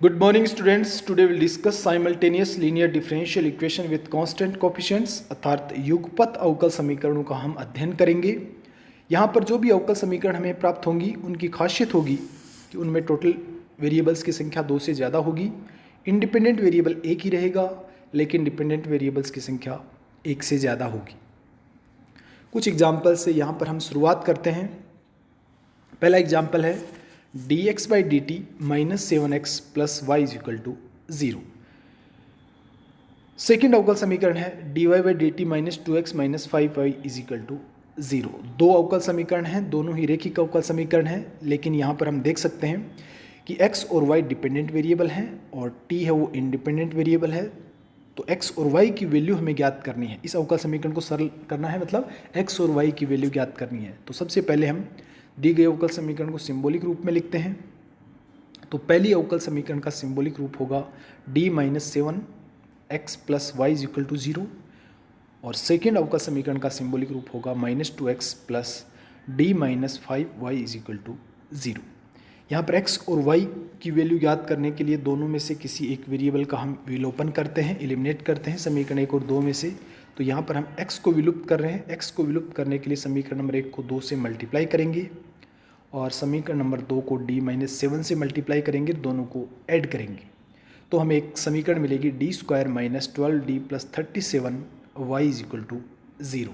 Good morning students. Today we'll discuss simultaneous linear differential equation with constant coefficients अर्थात युगपत अवकल समीकरणों का हम अध्ययन करेंगे। यहाँ पर जो भी अवकल समीकरण हमें प्राप्त होंगी उनकी खासियत होगी कि उनमें टोटल वेरिएबल्स की संख्या 2 से ज़्यादा होगी। इंडिपेंडेंट वेरिएबल एक ही रहेगा लेकिन डिपेंडेंट वेरिएबल्स की संख्या 1 से ज़्यादा होगी। कुछ एग्जाम्पल से यहाँ पर हम शुरुआत करते हैं। पहला एग्जाम्पल है dx by D T minus 7x plus Y is equal to 0। Second अवकल समीकरण है dy by D T minus 2x minus 5y is equal to 0। दो अवकल समीकरण हैं, दोनों ही रैखिक अवकल समीकरण हैं, लेकिन यहाँ पर हम देख सकते हैं कि x और y डिपेंडेंट वेरिएबल हैं और t है वो इंडिपेंडेंट वेरिएबल है। तो x और y की वैल्यू हमें ज्ञात करनी है। इस अवकल समीकरण को सरल करना है, मतलब x और y की वैल्यू ज्ञात करनी है। तो सबसे पहले हम दी गई अवकल समीकरण को सिंबॉलिक रूप में लिखते हैं। तो पहली अवकल समीकरण का सिंबॉलिक रूप होगा d minus 7x plus Y is equal to 0 और सेकेंड अवकल समीकरण का सिंबॉलिक रूप होगा minus 2x plus D minus 5y is equal to 0। यहाँ पर x और y की वैल्यू ज्ञात करने के लिए दोनों में से किसी एक वेरिएबल का हम विलोपन करते हैं, एलिमिनेट करते हैं समीकरण 1 और 2 में से। तो यहाँ पर हम x को विलुप्त कर रहे हैं। x को विलुप्त करने के लिए समीकरण नंबर 1 को 2 से मल्टीप्लाई करेंगे और समीकरण नंबर 2 को d माइनस 7 से मल्टीप्लाई करेंगे, दोनों को ऐड करेंगे तो हमें एक समीकरण मिलेगी D square minus 12d plus 37y is equal to 0,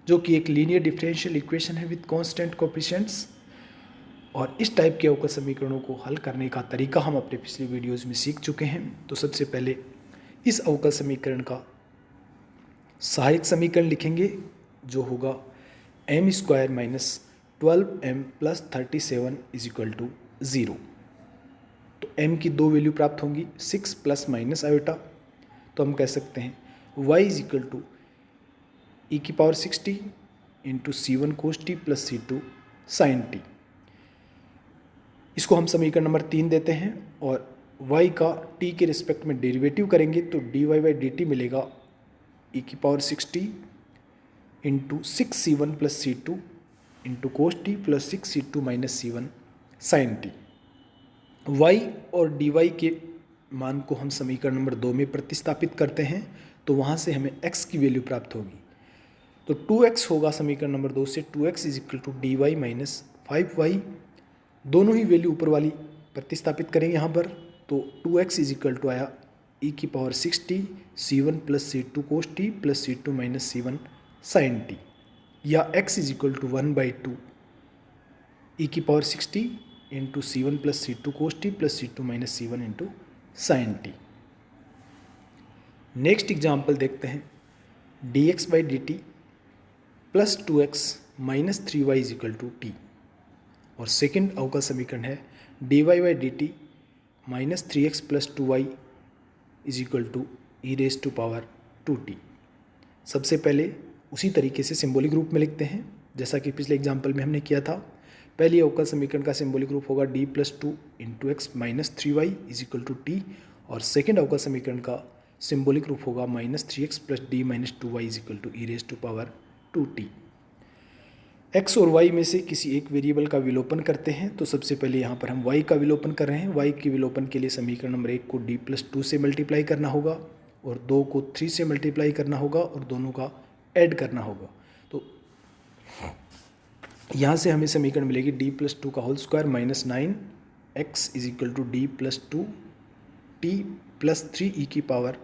जो कि एक लीनियर डिफरेंशियल इक्वेशन है विद कांस्टेंट कोएफिशिएंट्स। और इस टाइप के अवकल समीकरणों को हल करने का तरीका हम अपने पिछले वीडियोज़ में सीख चुके हैं। तो सबसे पहले इस अवकल समीकरण का सहायक समीकरण लिखेंगे जो होगा m square minus 12m plus 37 is equal to 0। तो m की दो वैल्यू प्राप्त होंगी 6 प्लस माइनस आयोटा। तो हम कह सकते हैं y is equal to e की power 60 into C1 cos T plus C2 sine t. इसको हम समीकरण नंबर 3 देते हैं और y का t के रिस्पेक्ट में डेरिवेटिव करेंगे तो dy बाई डी टी मिलेगा ई की power 60 into 6C1 plus C2 into cos T plus 6C2 minus C1 sine T. y और dy के मान को हम समीकरण नंबर 2 में प्रतिस्थापित करते हैं तो वहाँ से हमें x की वैल्यू प्राप्त होगी। तो 2x होगा समीकरण नंबर 2 से 2x is equal to D Y minus 5y। दोनों ही वैल्यू ऊपर वाली प्रतिस्थापित करेंगे यहाँ पर। तो 2x इज इक्वल टू आया ई की power 60 C1 plus C2 cos T plus C2 minus C1 sine t, या x is equal to 1/2 e की power 60 into C1 plus C2 cos T plus C2 minus C1 into sine t. Next example देखते हैं dx by D t plus 2x minus 3y is equal to T और second अवकल समीकरण है dy by D T minus 3x plus 2y is equal to E raise to power 2t। सबसे पहले उसी तरीके से सिंबॉलिक रूप में लिखते हैं जैसा कि पिछले एग्जाम्पल में हमने किया था। पहली अवकल समीकरण का सिंबॉलिक रूप होगा d plus 2 into X minus 3y is equal to T और सेकेंड अवकल समीकरण का सिंबॉलिक रूप होगा minus 3x plus D minus 2y is equal to E raise to power 2t। x और y में से किसी एक वेरिएबल का विलोपन करते हैं। तो सबसे पहले यहाँ पर हम y का विलोपन कर रहे हैं। y के विलोपन के लिए समीकरण नंबर 1 को d प्लस 2 से मल्टीप्लाई करना होगा और 2 को 3 से मल्टीप्लाई करना होगा और दोनों का ऐड करना होगा। तो यहाँ से हमें समीकरण मिलेगी d प्लस 2 का whole square minus 9x is equal to D plus 2 T plus 3 E की पावर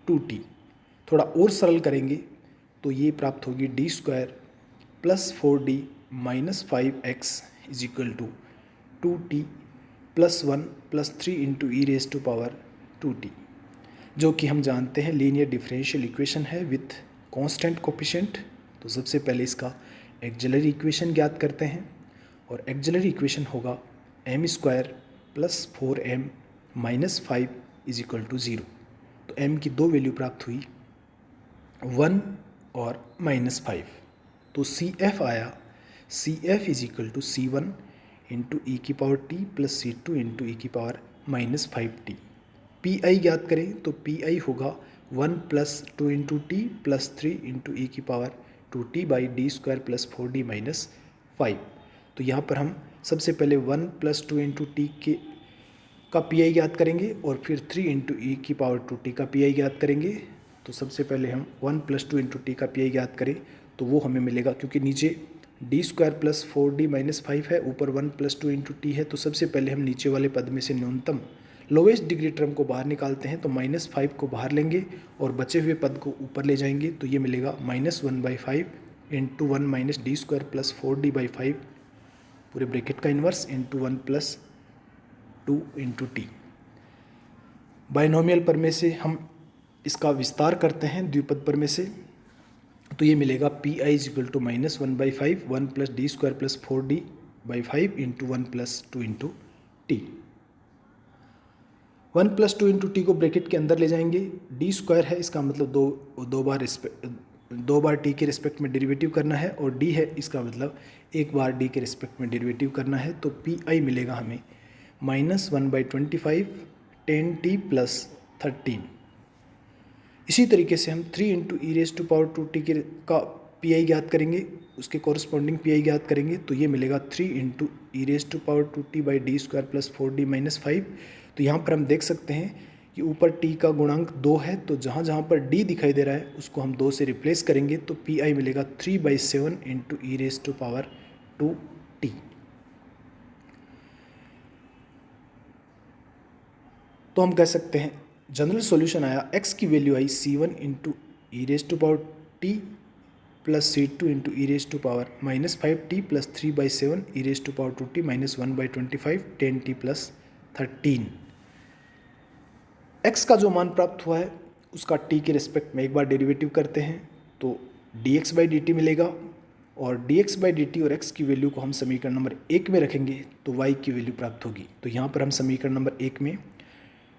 2t। थोड़ा और सरल करेंगे तो ये प्राप्त होगी D square plus 4d minus 5x is equal to 2t plus 1 plus 3 into E raise to power 2t, जो कि हम जानते हैं लीनियर डिफरेंशियल इक्वेशन है विथ कांस्टेंट कोएफिशिएंट। तो सबसे पहले इसका एक्सिलरी इक्वेशन ज्ञात करते हैं और एक्सिलरी इक्वेशन होगा m square plus 4m minus 5 is equal to 0। तो m की दो वैल्यू प्राप्त हुई 1 और माइनस 5। तो CF आया CF is equal to C1 into e की power t plus C2 into e की पावर माइनस 5t। PI ज्ञात करें तो PI होगा 1 plus 2 into t plus 3 into e की power 2t by d square plus 4d minus 5। तो यहाँ पर हम सबसे पहले 1 प्लस 2 इंटू टी के का पी आई ज्ञात करेंगे और फिर 3 इंटू ई की पावर 2t का पी आई ज्ञात करेंगे। तो सबसे पहले हम 1 + 2 इंटू टी का पी आई ज्ञात करें तो वो हमें मिलेगा, क्योंकि नीचे d² + 4d - 5 है, ऊपर 1 + 2 इंटू टी है। तो सबसे पहले हम नीचे वाले पद में से न्यूनतम लोवेस्ट डिग्री टर्म को बाहर निकालते हैं, तो -5 को बाहर लेंगे और बचे हुए पद को ऊपर ले जाएंगे। तो ये मिलेगा -1/5 इंटू 1 - d² + 4d/5 पूरे ब्रैकेट का inverse into 1 + 2 into T. Binomial पर में से हम इसका विस्तार करते हैं द्विपद पर में से, तो ये मिलेगा P I = -1/5 1 + d² + 4d/5 into 1 + 2 into T. 1 + 2 into T को ब्रैकेट के अंदर ले जाएंगे। d² है, इसका मतलब दो बार टी के रिस्पेक्ट में डेरिवेटिव करना है, और d है, इसका मतलब एक बार d के रिस्पेक्ट में डेरिवेटिव करना है। तो पी आई मिलेगा हमें -1/25 10t + 13। इसी तरीके से हम 3 इंटू e⁻²t का पी आई ज्ञात करेंगे, उसके कॉरस्पॉन्डिंग पी आई ज्ञात करेंगे। तो ये मिलेगा 3 इंटू e⁻²t/d² + 4d - 5। तो यहाँ पर हम देख सकते हैं कि ऊपर t का गुणांक 2 है, तो जहाँ जहाँ पर d दिखाई दे रहा है उसको हम 2 से रिप्लेस करेंगे। तो पी आई मिलेगा 3/7 इंटू e⁻²t। तो हम कह सकते हैं जनरल सॉल्यूशन आया, x की वैल्यू आई c1 into e⁻t + c2 into e⁻−5t + 3/7 e⁻²t - 1/25 10t + 13। x का जो मान प्राप्त हुआ है उसका t के रिस्पेक्ट में एक बार डेरिवेटिव करते हैं तो dx/dt मिलेगा, और dx/dt और x की वैल्यू को हम समीकरण नंबर 1 में रखेंगे तो y की वैल्यू प्राप्त होगी। तो यहाँ पर हम समीकरण नंबर 1 में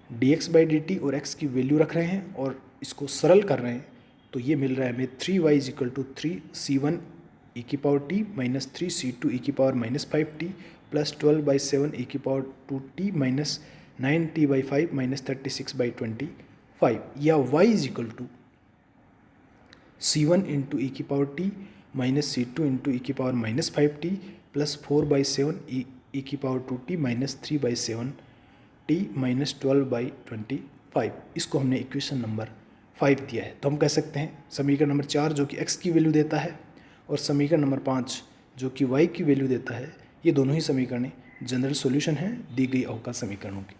dx/dt और x की वैल्यू रख रहे हैं और इसको सरल कर रहे हैं। तो ये मिल रहा है हमें 3y = 3c1 e⁻t - 3c2 e⁻−5t + 12/7 e⁻2t - 9t/5 - 36/25, या y = c1 into e⁻t - c2 into e⁻−5t + 4/7 e⁻2t - 3/7 t - 12/25। इसको हमने इक्वेशन नंबर 5 दिया है। तो हम कह सकते हैं समीकरण नंबर 4 जो कि x की वैल्यू देता है और समीकरण नंबर 5 जो कि y की वैल्यू देता है, ये दोनों ही समीकरण जनरल सॉल्यूशन हैं दी गई अवकल समीकरणों की।